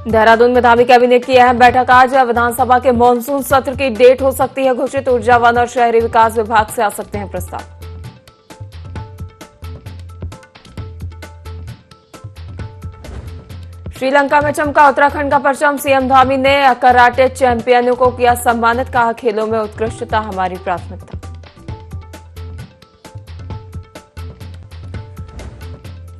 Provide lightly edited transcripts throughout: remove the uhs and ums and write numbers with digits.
देहरादून में धामी कैबिनेट की अहम बैठक आज। विधानसभा के मानसून सत्र की डेट हो सकती है घोषित। ऊर्जा, वन और शहरी विकास विभाग से आ सकते हैं प्रस्ताव। श्रीलंका में चमका उत्तराखंड का परचम। सीएम धामी ने कराटे चैंपियनों को किया सम्मानित। कहा, खेलों में उत्कृष्टता हमारी प्राथमिकता।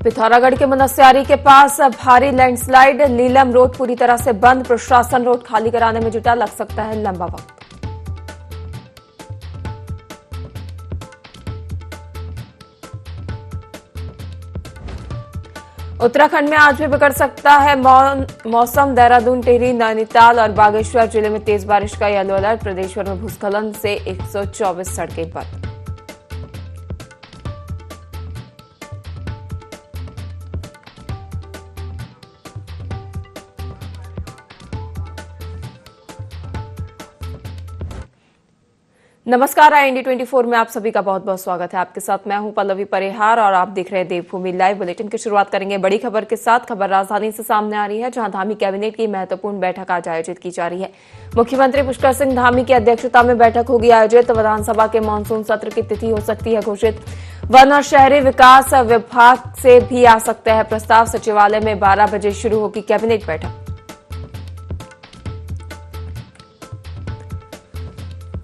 पिथौरागढ़ के मुनस्यारी के पास भारी लैंडस्लाइड। नीलम रोड पूरी तरह से बंद। प्रशासन रोड खाली कराने में जुटा। लग सकता है लंबा वक्त। उत्तराखंड में आज भी बिगड़ सकता है मौसम। देहरादून, टिहरी, नैनीताल और बागेश्वर जिले में तेज बारिश का येलो अलर्ट। प्रदेश भर में भूस्खलन से 124 सड़कें बंद। नमस्कार, IND 24 में आप सभी का बहुत बहुत स्वागत है। आपके साथ मैं हूं पल्लवी परिहार और आप देख रहे हैं देवभूमि लाइव। बुलेटिन की शुरुआत करेंगे बड़ी खबर के साथ। खबर राजधानी से सामने आ रही है, जहां धामी कैबिनेट की महत्वपूर्ण बैठक आज आयोजित की जा रही है। मुख्यमंत्री पुष्कर सिंह धामी की अध्यक्षता में बैठक होगी आयोजित। विधानसभा के मानसून सत्र की तिथि हो सकती है घोषित। वन और शहरी विकास विभाग से भी आ सकते हैं प्रस्ताव। सचिवालय में 12 बजे शुरू होगी कैबिनेट बैठक।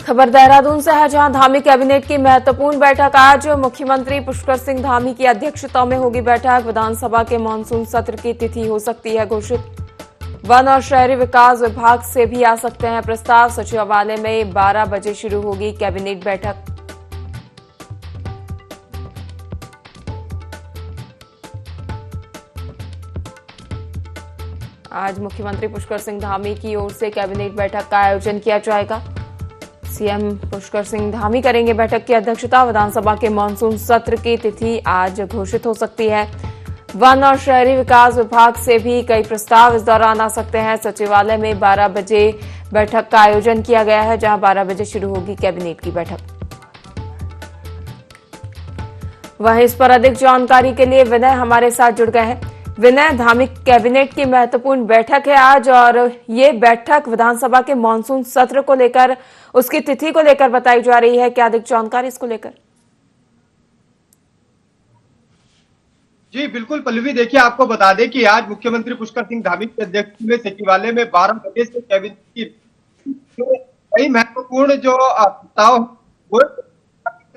खबर देहरादून से है, जहां धामी कैबिनेट की महत्वपूर्ण बैठक आज। मुख्यमंत्री पुष्कर सिंह धामी की अध्यक्षता में होगी बैठक। विधानसभा के मानसून सत्र की तिथि हो सकती है घोषित। वन और शहरी विकास विभाग से भी आ सकते हैं प्रस्ताव। सचिवालय में 12 बजे शुरू होगी कैबिनेट बैठक। आज मुख्यमंत्री पुष्कर सिंह धामी की ओर से कैबिनेट बैठक का आयोजन किया जाएगा। सीएम पुष्कर सिंह धामी करेंगे बैठक की अध्यक्षता। विधानसभा के मानसून सत्र की तिथि आज घोषित हो सकती है। वन और शहरी विकास विभाग से भी कई प्रस्ताव इस दौरान आ सकते हैं। सचिवालय में 12 बजे बैठक का आयोजन किया गया है, जहां 12 बजे शुरू होगी कैबिनेट की बैठक। वहीं इस पर अधिक जानकारी के लिए विनय हमारे साथ जुड़ गए हैं। विनय, धामी कैबिनेट की महत्वपूर्ण बैठक है आज और ये बैठक विधानसभा के मानसून सत्र को लेकर, उसकी तिथि को लेकर बताई जा रही है। क्या अधिक जानकारी इसको लेकर? जी बिल्कुल पल्लवी, देखिए आपको बता दें कि आज मुख्यमंत्री पुष्कर सिंह धामी की अध्यक्षता में सचिवालय में 12 बजे से कैबिनेट की कई महत्वपूर्ण जो प्रस्ताव वो,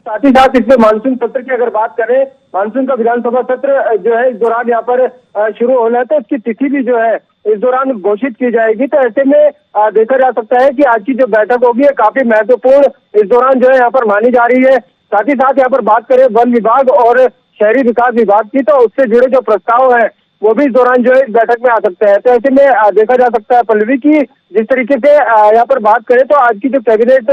साथ ही साथ इसमें मानसून सत्र की अगर बात करें, मानसून का विधानसभा सत्र जो है इस दौरान यहाँ पर शुरू होना है, तो इसकी तिथि भी जो है इस दौरान घोषित की जाएगी। तो ऐसे में देखा जा सकता है कि आज की जो बैठक होगी है काफी महत्वपूर्ण इस दौरान जो है यहाँ पर मानी जा रही है। साथ ही साथ यहाँ पर बात करें वन विभाग और शहरी विकास विभाग की, तो उससे जुड़े जो प्रस्ताव है वो भी इस दौरान जो है इस बैठक में आ सकते हैं। तो ऐसे में देखा जा सकता है पल्लवी की, जिस तरीके से यहाँ पर बात करें तो आज की जो कैबिनेट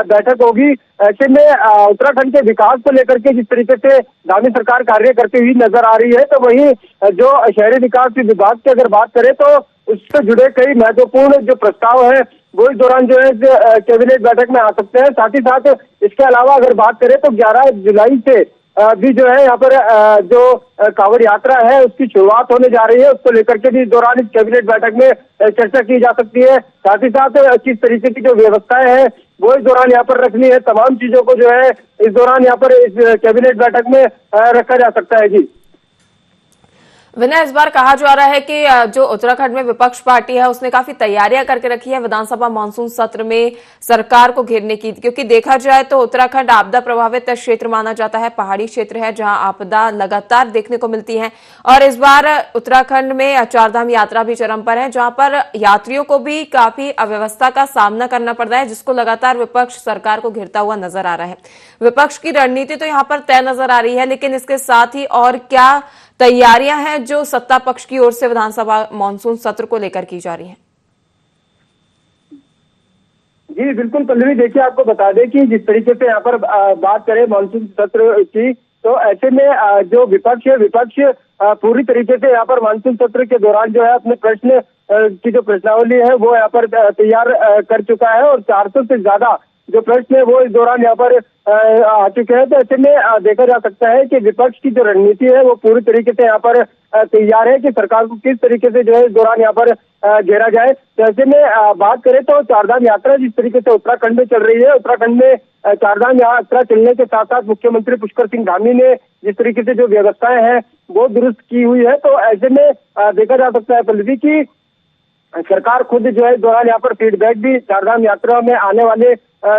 बैठक होगी, ऐसे में उत्तराखंड के विकास को लेकर के जिस तरीके से धामी सरकार कार्य करती हुई नजर आ रही है, तो वहीं जो शहरी विकास विभाग की अगर बात करें तो उससे जुड़े कई महत्वपूर्ण जो प्रस्ताव है वो इस दौरान जो है कैबिनेट बैठक में आ सकते हैं। साथ ही साथ इसके अलावा अगर बात करें तो 11 जुलाई से भी जो है यहाँ पर जो कांवड़ यात्रा है उसकी शुरुआत होने जा रही है। उसको लेकर के भी इस दौरान इस कैबिनेट बैठक में चर्चा की जा सकती है। साथ ही साथ किस तरीके की जो व्यवस्थाएं हैं वो इस दौरान यहाँ पर रखनी है, तमाम चीजों को जो है इस दौरान यहाँ पर इस कैबिनेट बैठक में रखा जा सकता है। जी विनय, इस बार कहा जा रहा है कि जो उत्तराखंड में विपक्ष पार्टी है उसने काफी तैयारियां करके रखी है विधानसभा मानसून सत्र में सरकार को घेरने की, क्योंकि देखा जाए तो उत्तराखंड आपदा प्रभावित क्षेत्र माना जाता है, पहाड़ी क्षेत्र है जहां आपदा लगातार देखने को मिलती है। और इस बार उत्तराखंड में चारधाम यात्रा भी चरम पर है, जहां पर यात्रियों को भी काफी अव्यवस्था का सामना करना पड़ रहा है, जिसको लगातार विपक्ष सरकार को घेरता हुआ नजर आ रहा है। विपक्ष की रणनीति तो यहाँ पर तय नजर आ रही है, लेकिन इसके साथ ही और क्या तैयारियां हैं जो सत्ता पक्ष की ओर से विधानसभा मानसून सत्र को लेकर की जा रही हैं? जी बिल्कुल पल्लवी, देखिए आपको बता दें कि जिस तरीके से यहाँ पर बात करें मानसून सत्र की, तो ऐसे में जो विपक्ष है, विपक्ष पूरी तरीके से यहाँ पर मानसून सत्र के दौरान जो है अपने प्रश्न की जो प्रश्नावली है वो यहाँ पर तैयार कर चुका है और 400 से ज्यादा जो प्रश्न है वो इस दौरान यहाँ पर आ चुके हैं। तो ऐसे में देखा जा सकता है कि विपक्ष की जो रणनीति है वो पूरी तरीके से यहाँ पर तैयार है कि सरकार को किस तरीके से जो है इस दौरान यहाँ पर घेरा जाए। तो ऐसे में बात करें तो चारधाम यात्रा जिस तरीके से उत्तराखंड में चल रही है, उत्तराखंड में चारधाम यात्रा चलने के साथ साथ मुख्यमंत्री पुष्कर सिंह धामी ने जिस तरीके से जो व्यवस्थाएं हैं वो दुरुस्त की हुई है। तो ऐसे में देखा जा सकता है पल्लवी की सरकार खुद जो है इस दौरान यहाँ पर फीडबैक भी चारधाम यात्रा में आने वाले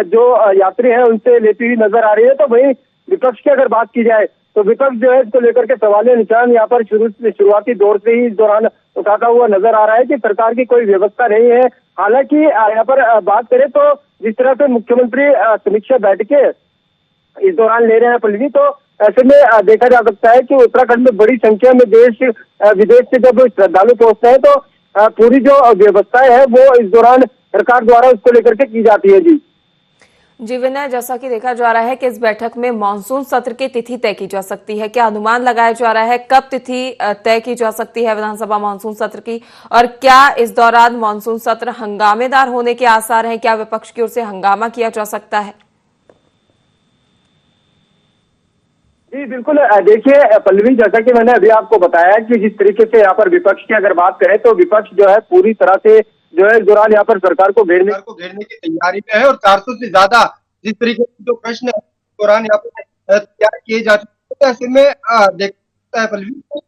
जो यात्री हैं उनसे लेती हुई नजर आ रही है। तो वहीं विपक्ष की अगर बात की जाए तो विपक्ष जो है इसको लेकर के सवालिया निशान यहाँ पर शुरुआती दौर से ही इस दौरान उठाता हुआ नजर आ रहा है कि सरकार की कोई व्यवस्था नहीं है। हालांकि यहाँ पर बात करें तो जिस तरह से मुख्यमंत्री समीक्षा बैठकें इस दौरान ले रहे हैं पल्लवी, तो ऐसे में देखा जा सकता है कि उत्तराखंड में बड़ी संख्या में देश विदेश से जब श्रद्धालु पहुंचते हैं तो पूरी जो व्यवस्थाएं है वो इस दौरान सरकार द्वारा उसको लेकर के की जाती है। जी विनय, जैसा कि देखा जा रहा है कि इस बैठक में मानसून सत्र की तिथि तय की जा सकती है। क्या अनुमान लगाया जा रहा है कब तिथि तय की जा सकती है विधानसभा मानसून सत्र की, और क्या इस दौरान मानसून सत्र हंगामेदार होने के आसार हैं? क्या विपक्ष की ओर से हंगामा किया जा सकता है? जी बिल्कुल, देखिए पल्लवी, जैसा कि मैंने अभी आपको बताया कि जिस तरीके से यहाँ पर विपक्ष की अगर बात करें तो विपक्ष जो है पूरी तरह से जो है इस दौरान यहाँ पर सरकार को घेरने की तैयारी में है और 400 से ज्यादा जिस तरीके से जो प्रश्न है इस दौरान यहाँ पर तैयार किए जा चुके हैं। ऐसे में देखता है पल्लवी,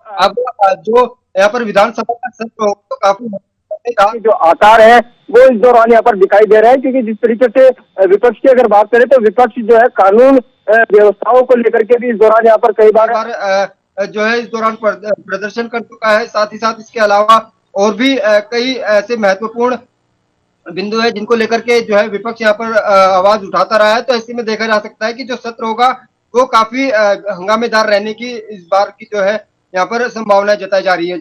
अब जो यहाँ पर विधानसभा का सत्र हो तो काफी जो आकार है वो इस दौरान यहाँ पर दिखाई दे रहा है, क्योंकि जिस तरीके से विपक्ष की अगर बात करें तो विपक्ष जो है कानून व्यवस्थाओं को लेकर के भी इस दौरान यहाँ पर कई बार जो है इस दौरान प्रदर्शन कर चुका है। साथ ही साथ इसके अलावा और भी कई ऐसे महत्वपूर्ण बिंदु है जिनको लेकर के जो है विपक्ष यहाँ पर आवाज उठाता रहा है। तो ऐसे में देखा जा सकता है कि जो सत्र होगा वो काफी हंगामेदार रहने की इस बार की जो है यहाँ पर संभावना जताई जा रही है।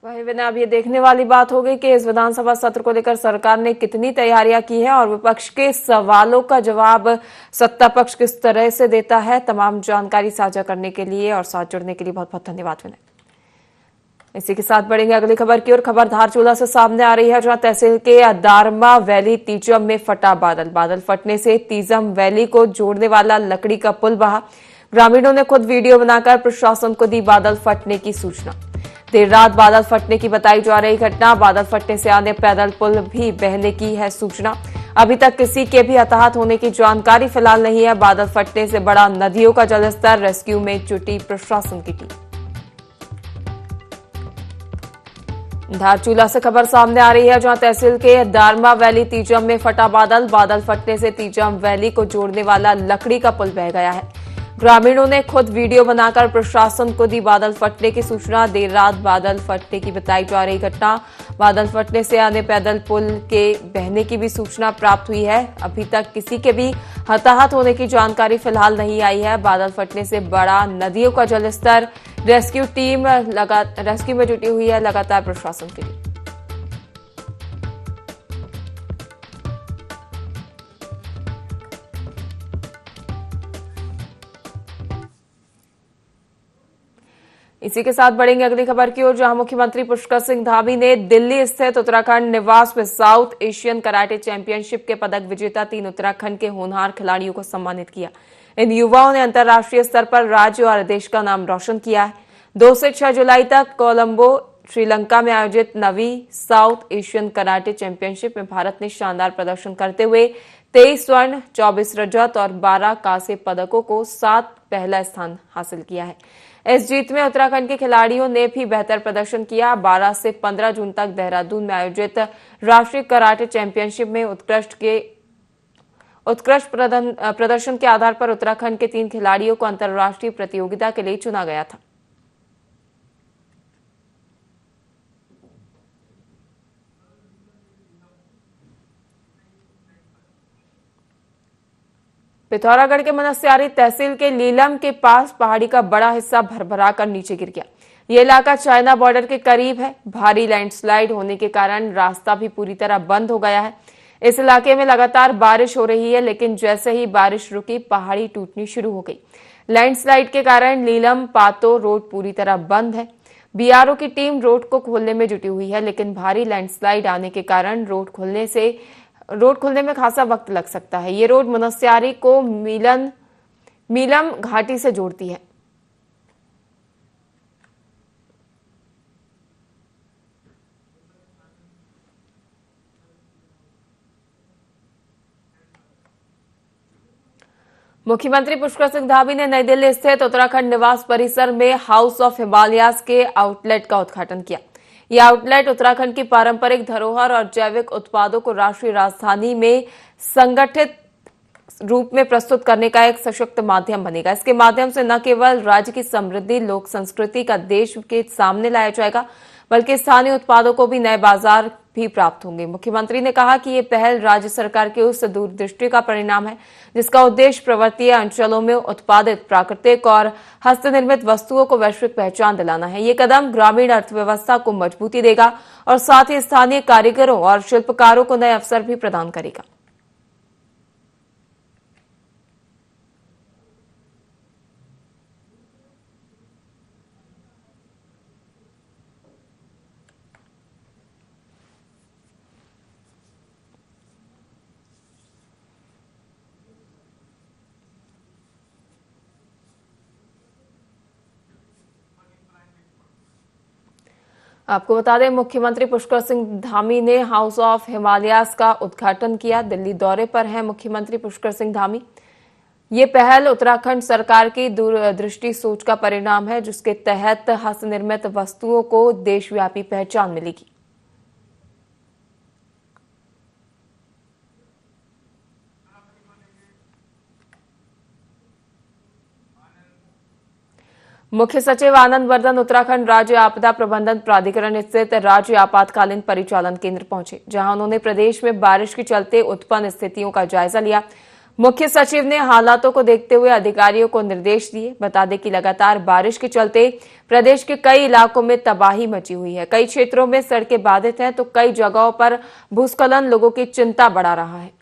वही विनय, अब ये देखने वाली बात होगी कि इस विधानसभा सत्र को लेकर सरकार ने कितनी तैयारियां की है और विपक्ष के सवालों का जवाब सत्ता पक्ष किस तरह से देता है। तमाम जानकारी साझा करने के लिए और साथ जुड़ने के लिए बहुत बहुत धन्यवाद विनय। इसी के साथ बढ़ेंगे अगली खबर की ओर। खबर धारचूला से सामने आ रही है, जहां तहसील के दारमा वैली तीजम में फटा बादल फटने से तीजम वैली को जोड़ने वाला लकड़ी का पुल बहा। ग्रामीणों ने खुद वीडियो बनाकर प्रशासन को दी बादल फटने की सूचना। देर रात बादल फटने की बताई जा रही घटना, बादल फटने से आने पैदल पुल भी बहने की है सूचना। अभी तक किसी के भी हताहत होने की जानकारी फिलहाल नहीं है। बादल फटने से बढ़ा नदियों का जलस्तर, रेस्क्यू में जुटी प्रशासन की टीम। धारचूला से खबर सामने आ रही है, जहां तहसील के दारमा वैली तीजम में फटा बादल फटने से तीजम वैली को जोड़ने वाला लकड़ी का पुल बह गया है। ग्रामीणों ने खुद वीडियो बनाकर प्रशासन को दी बादल फटने की सूचना। देर रात बादल फटने की बताई जा रही घटना, बादल फटने से आने पैदल पुल के बहने की भी सूचना प्राप्त हुई है। अभी तक किसी के भी हताहत होने की जानकारी फिलहाल नहीं आई है। बादल फटने से बढ़ा नदियों का जलस्तर, रेस्क्यू टीम रेस्क्यू में जुटी हुई है लगातार प्रशासन के लिए। इसी के साथ बढ़ेंगे अगली खबर की ओर, जहां मुख्यमंत्री पुष्कर सिंह धामी ने दिल्ली स्थित उत्तराखंड निवास में साउथ एशियन कराटे चैंपियनशिप के पदक विजेता 3 उत्तराखंड के होनहार खिलाड़ियों को सम्मानित किया। इन युवाओं ने अंतर्राष्ट्रीय स्तर पर राज्य और देश का नाम रोशन किया है। 2 से 6 जुलाई तक कोलंबो, श्रीलंका में आयोजित 9वीं साउथ एशियन कराटे चैंपियनशिप में भारत ने शानदार प्रदर्शन करते हुए 23 स्वर्ण, 24 रजत और 12 कांस्य पदकों को साथ पहला स्थान हासिल किया है। इस जीत में उत्तराखंड के खिलाड़ियों ने भी बेहतर प्रदर्शन किया। 12 से 15 जून तक देहरादून में आयोजित राष्ट्रीय कराटे चैंपियनशिप में उत्कृष्ट प्रदर्शन के आधार पर उत्तराखंड के 3 खिलाड़ियों को अंतर्राष्ट्रीय प्रतियोगिता के लिए चुना गया था। पिथौरागढ़ के मनस्यारी तहसील के लीलम के पास पहाड़ी का बड़ा हिस्सा भरभरा कर नीचे गिर गया। यह इलाका चाइना बॉर्डर के करीब है। भारी लैंडस्लाइड होने के कारण रास्ता भी पूरी तरह बंद हो गया है। इस इलाके में लगातार बारिश हो रही है, लेकिन जैसे ही बारिश रुकी पहाड़ी टूटनी शुरू हो गई। लैंडस्लाइड के कारण लीलम पातो रोड पूरी तरह बंद है। बीआरओ की टीम रोड को खोलने में जुटी हुई है, लेकिन भारी लैंडस्लाइड आने के कारण रोड खोलने से रोड खुलने में खासा वक्त लग सकता है। ये रोड मुनस्यारी को मीलम घाटी से जोड़ती है। मुख्यमंत्री पुष्कर सिंह धामी ने नई दिल्ली स्थित उत्तराखंड निवास परिसर में हाउस ऑफ हिमालयाज के आउटलेट का उद्घाटन किया। यह आउटलेट उत्तराखंड की पारंपरिक धरोहर और जैविक उत्पादों को राष्ट्रीय राजधानी में संगठित रूप में प्रस्तुत करने का एक सशक्त माध्यम बनेगा। इसके माध्यम से न केवल राज्य की समृद्धि लोक संस्कृति का देश के सामने लाया जाएगा, बल्कि स्थानीय उत्पादों को भी नए बाजार भी प्राप्त होंगे। मुख्यमंत्री ने कहा कि ये पहल राज्य सरकार की उस दूरदृष्टि का परिणाम है जिसका उद्देश्य पर्वतीय अंचलों में उत्पादित प्राकृतिक और हस्तनिर्मित वस्तुओं को वैश्विक पहचान दिलाना है। ये कदम ग्रामीण अर्थव्यवस्था को मजबूती देगा और साथ ही स्थानीय कारीगरों और शिल्पकारों को नए अवसर भी प्रदान करेगा। आपको बता दें, मुख्यमंत्री पुष्कर सिंह धामी ने हाउस ऑफ हिमालयाज का उद्घाटन किया। दिल्ली दौरे पर हैं मुख्यमंत्री पुष्कर सिंह धामी। ये पहल उत्तराखंड सरकार की दूरदृष्टि सोच का परिणाम है जिसके तहत हस्तनिर्मित वस्तुओं को देशव्यापी पहचान मिलेगी। मुख्य सचिव आनंद वर्धन उत्तराखंड राज्य आपदा प्रबंधन प्राधिकरण स्थित राज्य आपातकालीन परिचालन केंद्र पहुंचे, जहां उन्होंने प्रदेश में बारिश के चलते उत्पन्न स्थितियों का जायजा लिया। मुख्य सचिव ने हालातों को देखते हुए अधिकारियों को निर्देश दिए। बता दें कि लगातार बारिश के चलते प्रदेश के कई इलाकों में तबाही मची हुई है। कई क्षेत्रों में सड़कें बाधित हैं तो कई जगहों पर भूस्खलन लोगों की चिंता बढ़ा रहा है।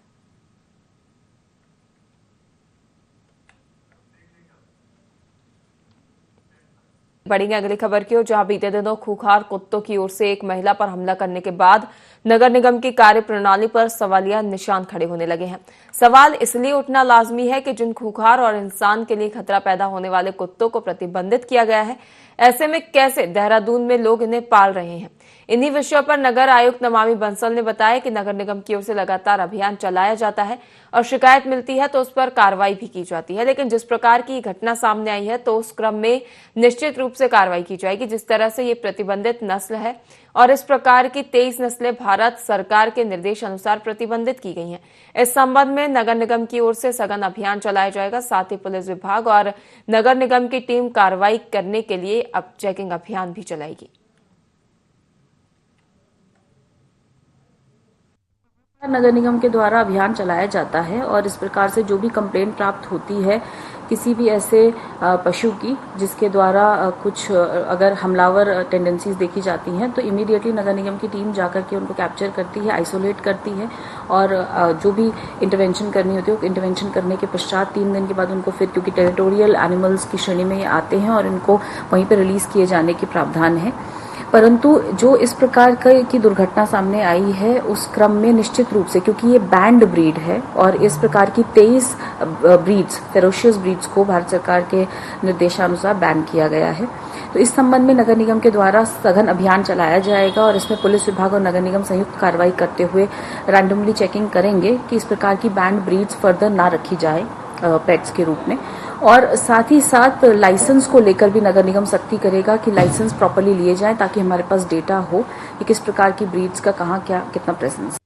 बढ़ेंगे अगली खबर की ओर, जहां बीते दिनों खूंखार कुत्तों की ओर से एक महिला पर हमला करने के बाद नगर निगम की कार्यप्रणाली पर सवालिया निशान खड़े होने लगे हैं। सवाल इसलिए उठना लाजमी है कि जिन खूंखार और इंसान के लिए खतरा पैदा होने वाले कुत्तों को प्रतिबंधित किया गया है, ऐसे में कैसे देहरादून में लोग इन्हें पाल रहे हैं। इन्हीं विषयों पर नगर आयुक्त नमामि बंसल ने बताया कि नगर निगम की ओर से लगातार अभियान चलाया जाता है और शिकायत मिलती है तो उस पर कार्रवाई भी की जाती है। लेकिन जिस प्रकार की घटना सामने आई है तो उस क्रम में निश्चित रूप से कार्रवाई की जाएगी। जिस तरह से ये प्रतिबंधित नस्ल है और इस प्रकार की 23 नस्लें भारत सरकार के निर्देश अनुसार प्रतिबंधित की गई हैं। इस संबंध में नगर निगम की ओर से सघन अभियान चलाया जाएगा। साथ ही पुलिस विभाग और नगर निगम की टीम कार्रवाई करने के लिए अब चेकिंग अभियान भी चलाएगी। नगर निगम के द्वारा अभियान चलाया जाता है और इस प्रकार से जो भी कंप्लेंट प्राप्त होती है किसी भी ऐसे पशु की जिसके द्वारा कुछ अगर हमलावर टेंडेंसीज देखी जाती हैं तो इमीडिएटली नगर निगम की टीम जाकर के उनको कैप्चर करती है, आइसोलेट करती है और जो भी इंटरवेंशन करनी होती है वो इंटरवेंशन करने के पश्चात 3 दिन के बाद उनको फिर, क्योंकि टेरिटोरियल एनिमल्स की श्रेणी में ये आते हैं और इनको वहीं पर रिलीज किए जाने की प्रावधान है। परंतु जो इस प्रकार की दुर्घटना सामने आई है उस क्रम में निश्चित रूप से, क्योंकि ये बैंड ब्रीड है और इस प्रकार की 23 ब्रीड्स, फेरोशियस ब्रीड्स को भारत सरकार के निर्देशानुसार बैन किया गया है। तो इस संबंध में नगर निगम के द्वारा सघन अभियान चलाया जाएगा और इसमें पुलिस विभाग और नगर निगम संयुक्त कार्रवाई करते हुए रैंडमली चेकिंग करेंगे कि इस प्रकार की बैंड ब्रीड्स फर्दर ना रखी जाए पेट्स के रूप में। और साथ ही साथ लाइसेंस को लेकर भी नगर निगम सख्ती करेगा कि लाइसेंस प्रॉपर्ली लिए जाएं ताकि हमारे पास डेटा हो कि किस प्रकार की ब्रीड्स का कहाँ क्या कितना प्रेजेंस।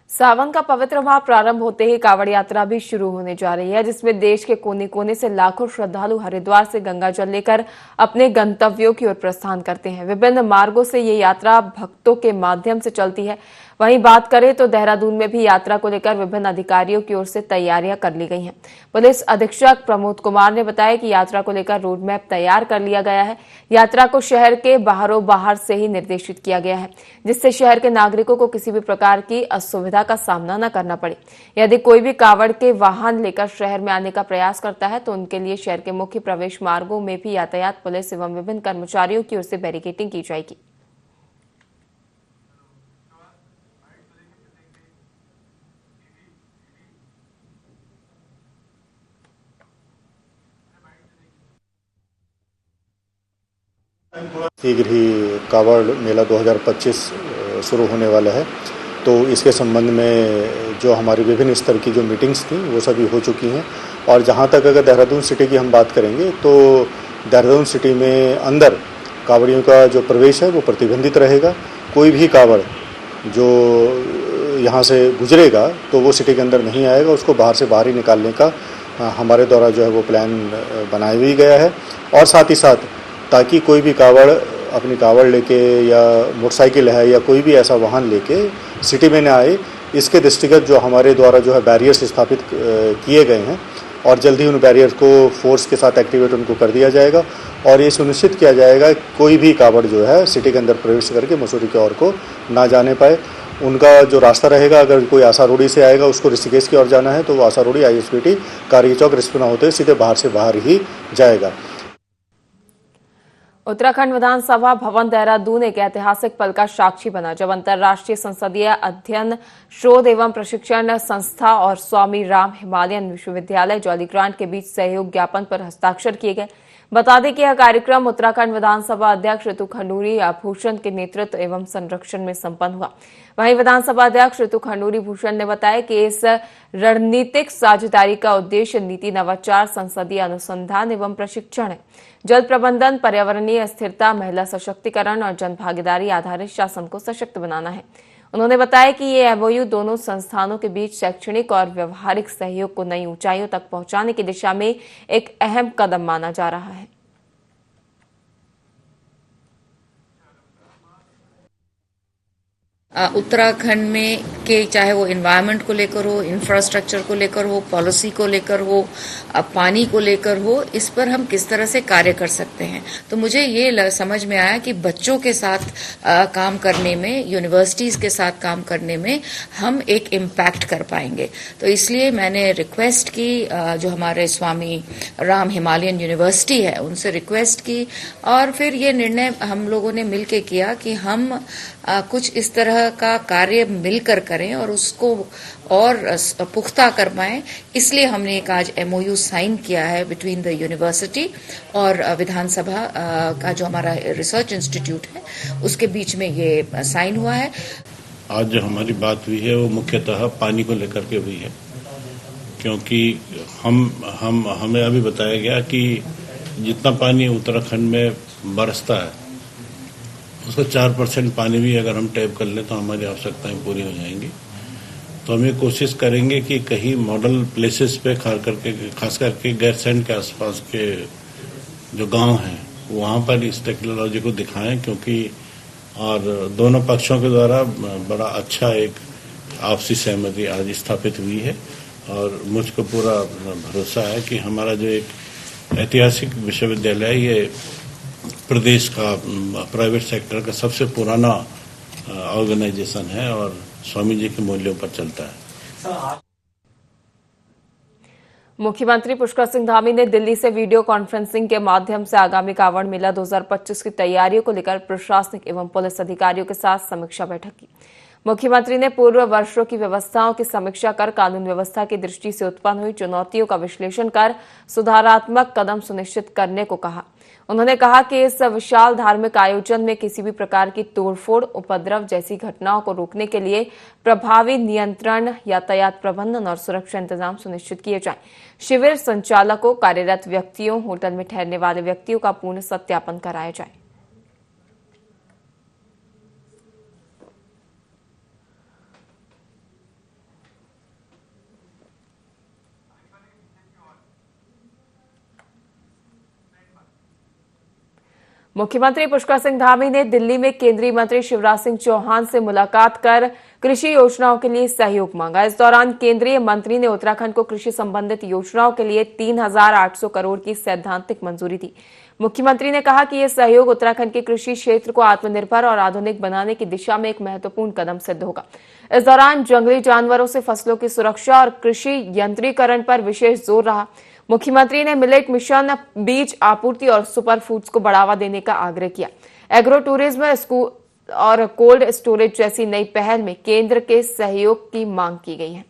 सावन का पवित्र माह प्रारंभ होते ही कांवड़ यात्रा भी शुरू होने जा रही है, जिसमें देश के कोने कोने से लाखों श्रद्धालु हरिद्वार से गंगा जल लेकर अपने गंतव्यों की ओर प्रस्थान करते हैं। विभिन्न मार्गों से ये यात्रा भक्तों के माध्यम से चलती है। वहीं बात करें तो देहरादून में भी यात्रा को लेकर विभिन्न अधिकारियों की ओर से तैयारियां कर ली गई हैं। पुलिस अधीक्षक प्रमोद कुमार ने बताया कि यात्रा को लेकर रोड मैप तैयार कर लिया गया है। यात्रा को शहर के बाहरों बाहर से ही निर्देशित किया गया है, जिससे शहर के नागरिकों को किसी भी प्रकार की असुविधा का सामना न करना पड़े। यदि कोई भी कांवड़ के वाहन लेकर शहर में आने का प्रयास करता है तो उनके लिए शहर के मुख्य प्रवेश मार्गों में भी यातायात पुलिस एवं विभिन्न कर्मचारियों की ओर से बैरिकेडिंग की जाएगी। शीघ्र ही कावड़ मेला 2025 शुरू होने वाला है, तो इसके संबंध में जो हमारी विभिन्न स्तर की जो मीटिंग्स थी वो सभी हो चुकी हैं। और जहाँ तक अगर देहरादून सिटी की हम बात करेंगे तो देहरादून सिटी में अंदर कावड़ियों का जो प्रवेश है वो प्रतिबंधित रहेगा। कोई भी कावड़ जो यहाँ से गुजरेगा तो वो सिटी के अंदर नहीं आएगा, उसको बाहर से बाहर ही निकालने का हमारे द्वारा जो है वो प्लान बनाया भी गया है। और साथ ही साथ ताकि कोई भी कावड़ अपनी कावड़ लेके या मोटरसाइकिल है या कोई भी ऐसा वाहन लेके सिटी में न आए, इसके दृष्टिगत जो हमारे द्वारा जो है बैरियर्स स्थापित किए गए हैं और जल्दी उन बैरियर को फोर्स के साथ एक्टिवेट उनको कर दिया जाएगा और ये सुनिश्चित किया जाएगा कोई भी कावड़ जो है सिटी के अंदर प्रवेश करके मसूरी की ओर को ना जाने पाए। उनका जो रास्ता रहेगा, अगर कोई आशा रोडी से आएगा उसको ऋषिकेश की ओर जाना है तो वो आशा रोडी ISBT कारगी चौक रिस्पना होते हुए सीधे बाहर से बाहर ही जाएगा। उत्तराखंड विधानसभा भवन देहरादून एक ऐतिहासिक पल का साक्षी बना जब अंतर्राष्ट्रीय संसदीय अध्ययन शोध एवं प्रशिक्षण संस्था और स्वामी राम हिमालयन विश्वविद्यालय जॉलीग्रांट के बीच सहयोग ज्ञापन पर हस्ताक्षर किए गए। बता दें कि यह कार्यक्रम उत्तराखंड विधानसभा अध्यक्ष ऋतु खंडूरी भूषण के नेतृत्व एवं संरक्षण में संपन्न हुआ। वहीं विधानसभा अध्यक्ष ऋतु खंडूरी भूषण ने बताया कि इस रणनीतिक साझेदारी का उद्देश्य नीति नवाचार, संसदीय अनुसंधान एवं प्रशिक्षण है। जल प्रबंधन, पर्यावरणीय स्थिरता, महिला सशक्तिकरण और जनभागीदारी आधारित शासन को सशक्त बनाना है। उन्होंने बताया कि ये MOU दोनों संस्थानों के बीच शैक्षणिक और व्यवहारिक सहयोग को नई ऊंचाइयों तक पहुंचाने की दिशा में एक अहम कदम माना जा रहा है। उत्तराखंड में के चाहे वो एनवायरनमेंट को लेकर हो, इंफ्रास्ट्रक्चर को लेकर हो, पॉलिसी को लेकर हो, पानी को लेकर हो, इस पर हम किस तरह से कार्य कर सकते हैं। तो मुझे ये समझ में आया कि बच्चों के साथ काम करने में, यूनिवर्सिटीज के साथ काम करने में हम एक इम्पैक्ट कर पाएंगे। तो इसलिए मैंने रिक्वेस्ट की, जो हमारे स्वामी राम हिमालयन यूनिवर्सिटी है उनसे रिक्वेस्ट की और फिर ये निर्णय हम लोगों ने मिलकर किया कि हम कुछ इस तरह का कार्य मिलकर करें और उसको और पुख्ता कर पाएं। इसलिए हमने एक आज MOU साइन किया है बिटवीन द यूनिवर्सिटी और विधानसभा का जो हमारा रिसर्च इंस्टीट्यूट है उसके बीच में ये साइन हुआ है। आज जो हमारी बात हुई है वो मुख्यतः पानी को लेकर के हुई है, क्योंकि हमें अभी बताया गया कि जितना पानी उत्तराखंड में बरसता है उसका 4% पानी भी अगर हम टैप कर लें तो हमारी आवश्यकताएं पूरी हो जाएंगी। तो हम ये कोशिश करेंगे कि कहीं मॉडल प्लेसेस पे खास करके गैरसैंड के आसपास के जो गांव हैं वहां पर इस टेक्नोलॉजी को दिखाएं, क्योंकि और दोनों पक्षों के द्वारा बड़ा अच्छा एक आपसी सहमति आज स्थापित हुई है और मुझको पूरा भरोसा है कि हमारा जो एक ऐतिहासिक विश्वविद्यालय है ये प्रदेश का प्राइवेट सेक्टर का सबसे पुराना ऑर्गेनाइजेशन है और स्वामी जी के मूल्यों पर चलता है। मुख्यमंत्री पुष्कर सिंह धामी ने दिल्ली से वीडियो कॉन्फ्रेंसिंग के माध्यम से आगामी कांवड़ मेला 2025 की तैयारियों को लेकर प्रशासनिक एवं पुलिस अधिकारियों के साथ समीक्षा बैठक की। मुख्यमंत्री ने पूर्व वर्षों की व्यवस्थाओं की समीक्षा कर कानून व्यवस्था की दृष्टि से उत्पन्न हुई चुनौतियों का विश्लेषण कर सुधारात्मक कदम सुनिश्चित करने को कहा। उन्होंने कहा कि इस विशाल धार्मिक आयोजन में किसी भी प्रकार की तोड़फोड़, उपद्रव जैसी घटनाओं को रोकने के लिए प्रभावी नियंत्रण, यातायात प्रबंधन और सुरक्षा इंतजाम सुनिश्चित किए जाएं। शिविर संचालकों, कार्यरत व्यक्तियों, होटल में ठहरने वाले व्यक्तियों का पूर्ण सत्यापन कराया जाए। मुख्यमंत्री पुष्कर सिंह धामी ने दिल्ली में केंद्रीय मंत्री शिवराज सिंह चौहान से मुलाकात कर कृषि योजनाओं के लिए सहयोग मांगा। इस दौरान केंद्रीय मंत्री ने उत्तराखंड को कृषि संबंधित योजनाओं के लिए 3,800 करोड़ की सैद्धांतिक मंजूरी दी। मुख्यमंत्री ने कहा कि यह सहयोग उत्तराखंड के कृषि क्षेत्र को आत्मनिर्भर और आधुनिक बनाने की दिशा में एक महत्वपूर्ण कदम सिद्ध होगा। इस दौरान जंगली जानवरों से फसलों की सुरक्षा और कृषि यंत्रीकरण पर विशेष जोर रहा। मुख्यमंत्री ने मिलेट मिशन, बीज आपूर्ति और सुपर फूड्स को बढ़ावा देने का आग्रह किया। एग्रो टूरिज्म, स्कूल और कोल्ड स्टोरेज जैसी नई पहल में केंद्र के सहयोग की मांग की गई है।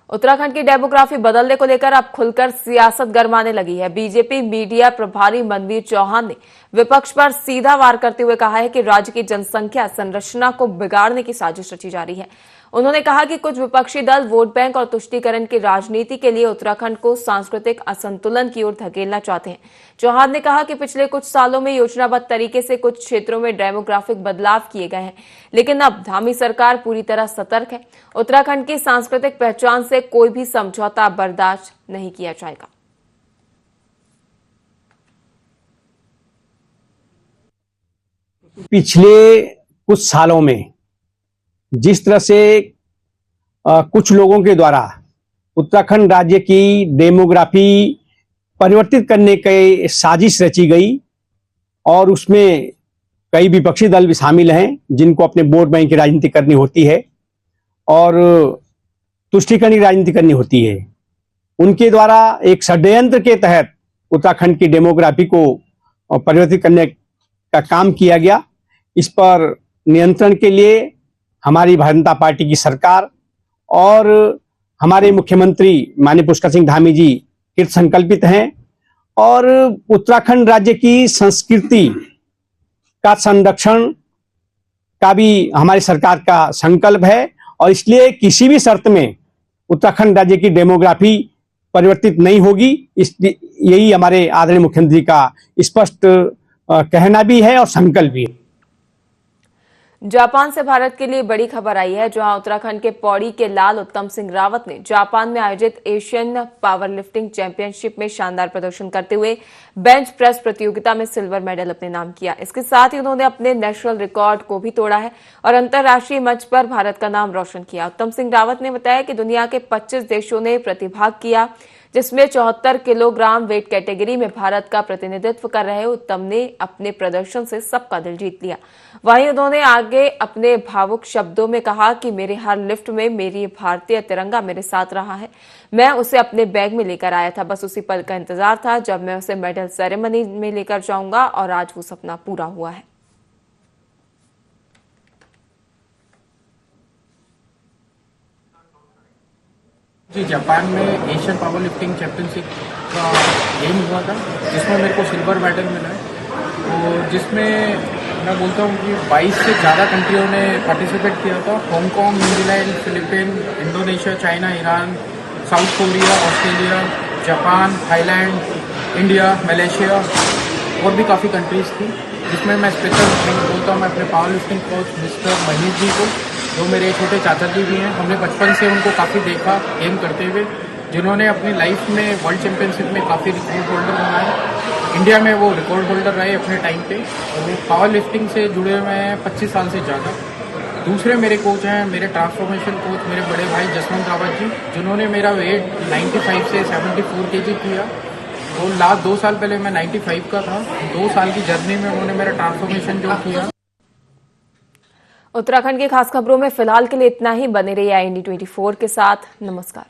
उत्तराखंड की डेमोग्राफी बदलने को लेकर अब खुलकर सियासत गरमाने लगी है। बीजेपी मीडिया प्रभारी मनवीर चौहान ने विपक्ष पर सीधा वार करते हुए कहा है कि राज्य की जनसंख्या संरचना को बिगाड़ने की साजिश रची जा रही है। उन्होंने कहा कि कुछ विपक्षी दल वोट बैंक और तुष्टीकरण की राजनीति के लिए उत्तराखंड को सांस्कृतिक असंतुलन की ओर धकेलना चाहते हैं। चौहान ने कहा कि पिछले कुछ सालों में योजनाबद्ध तरीके से कुछ क्षेत्रों में डेमोग्राफिक बदलाव किए गए हैं, लेकिन अब धामी सरकार पूरी तरह सतर्क है। उत्तराखंड की सांस्कृतिक पहचान से कोई भी समझौता बर्दाश्त नहीं किया जाएगा। पिछले कुछ सालों में जिस तरह से कुछ लोगों के द्वारा उत्तराखंड राज्य की डेमोग्राफी परिवर्तित करने की साजिश रची गई और उसमें कई विपक्षी दल भी शामिल हैं जिनको अपने वोट बैंक की राजनीति करनी होती है और तुष्टीकरण की राजनीति करनी होती है। उनके द्वारा एक षड्यंत्र के तहत उत्तराखंड की डेमोग्राफी को परिवर्तित करने का काम किया गया। इस पर नियंत्रण के लिए हमारी भारतीय जनता पार्टी की सरकार और हमारे मुख्यमंत्री माननीय पुष्कर सिंह धामी जी कृत संकल्पित हैं और उत्तराखंड राज्य की संस्कृति का संरक्षण का भी हमारी सरकार का संकल्प है और इसलिए किसी भी शर्त में उत्तराखंड राज्य की डेमोग्राफी परिवर्तित नहीं होगी। यही हमारे आदरणीय मुख्यमंत्री का स्पष्ट कहना भी है और संकल्प भी है। जापान से भारत के लिए बड़ी खबर आई है, जहां उत्तराखंड के पौड़ी के लाल उत्तम सिंह रावत ने जापान में आयोजित एशियन पावर लिफ्टिंग चैंपियनशिप में शानदार प्रदर्शन करते हुए बेंच प्रेस प्रतियोगिता में सिल्वर मेडल अपने नाम किया। इसके साथ ही उन्होंने अपने नेशनल रिकॉर्ड को भी तोड़ा है और अंतर्राष्ट्रीय मंच पर भारत का नाम रोशन किया। उत्तम सिंह रावत ने बताया कि दुनिया के 25 देशों ने प्रतिभाग किया, जिसमें 74 किलोग्राम वेट कैटेगरी में भारत का प्रतिनिधित्व कर रहे उत्तम ने अपने प्रदर्शन से सबका दिल जीत लिया। वहीं उन्होंने आगे अपने भावुक शब्दों में कहा कि मेरे हर लिफ्ट में मेरी भारतीय तिरंगा मेरे साथ रहा है। मैं उसे अपने बैग में लेकर आया था, बस उसी पल का इंतजार था जब मैं उसे मेडल सेरेमनी में लेकर जाऊंगा और आज वो सपना पूरा हुआ है। जी, जापान में एशियन पावर लिफ्टिंग चैंपियनशिप का गेम हुआ था जिसमें मेरे को सिल्वर मेडल मिला है और जिसमें मैं बोलता हूँ कि 22 से ज़्यादा कंट्रियों ने पार्टिसिपेट किया था। Hong Kong, New Zealand, Philippine, Indonesia, China, Iran, south Korea, Australia, Japan, Thailand, India, Malaysia और भी काफ़ी कंट्रीज़ थी, जिसमें मैं स्पेशल बोलता हूँ मैं अपने power lifting coach mister Manish ji को, जो मेरे छोटे चाचा जी भी हैं। हमने बचपन से उनको काफ़ी देखा गेम करते हुए, जिन्होंने अपनी लाइफ में वर्ल्ड चैंपियनशिप में काफ़ी रिकॉर्ड होल्डर बनाए। इंडिया में वो रिकॉर्ड होल्डर रहे अपने टाइम पे और वो पावर लिफ्टिंग से जुड़े हुए हैं 25 साल से ज़्यादा। दूसरे मेरे कोच हैं मेरे ट्रांसफॉर्मेशन कोच मेरे बड़े भाई जसवंत रावत जी, जिन्होंने मेरा वेट 95 से 74 kg किया और लास्ट 2 साल पहले मैं 95 का था। 2 साल की जर्नी में उन्होंने मेरा ट्रांसफॉर्मेशन जो किया। उत्तराखंड की खास खबरों में फिलहाल के लिए इतना ही। बने रहिए IND24 के साथ। नमस्कार।